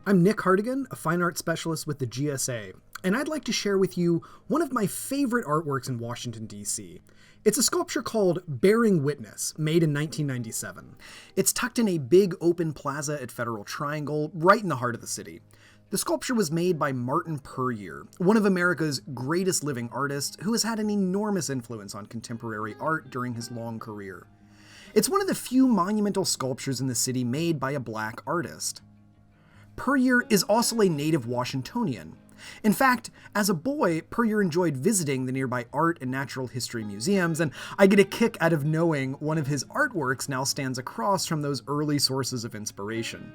I'm Nick Hardigan, a fine art specialist with the GSA, and I'd like to share with you one of my favorite artworks in Washington, D.C. It's a sculpture called Bearing Witness, made in 1997. It's tucked in a big open plaza at Federal Triangle, right in the heart of the city. The sculpture was made by Martin Puryear, one of America's greatest living artists who has had an enormous influence on contemporary art during his long career. It's one of the few monumental sculptures in the city made by a black artist. Puryear is also a native Washingtonian. In fact, as a boy, Puryear enjoyed visiting the nearby art and natural history museums, and I get a kick out of knowing one of his artworks now stands across from those early sources of inspiration.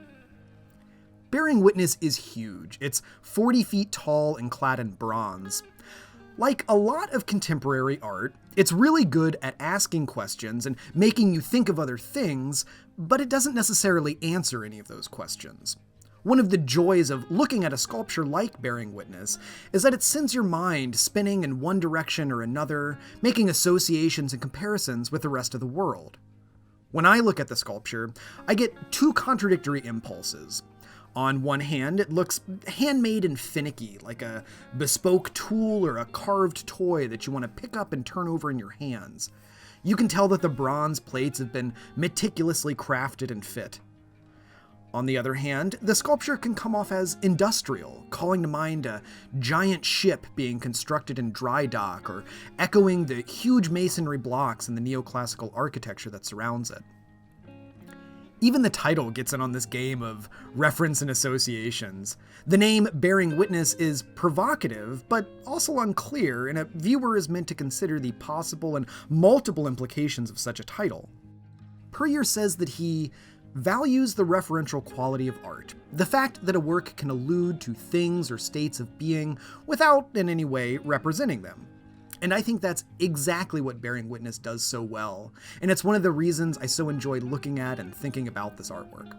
Bearing Witness is huge. It's 40 feet tall and clad in bronze. Like a lot of contemporary art, it's really good at asking questions and making you think of other things, but it doesn't necessarily answer any of those questions. One of the joys of looking at a sculpture like Bearing Witness is that it sends your mind spinning in one direction or another, making associations and comparisons with the rest of the world. When I look at the sculpture, I get two contradictory impulses. On one hand, it looks handmade and finicky, like a bespoke tool or a carved toy that you want to pick up and turn over in your hands. You can tell that the bronze plates have been meticulously crafted and fit. On the other hand, the sculpture can come off as industrial, calling to mind a giant ship being constructed in dry dock or echoing the huge masonry blocks and the neoclassical architecture that surrounds it. Even the title gets in on this game of reference and associations. The name Bearing Witness is provocative, but also unclear, and a viewer is meant to consider the possible and multiple implications of such a title. Puryear says that he values the referential quality of art, the fact that a work can allude to things or states of being without in any way representing them. And I think that's exactly what Bearing Witness does so well, and it's one of the reasons I so enjoy looking at and thinking about this artwork.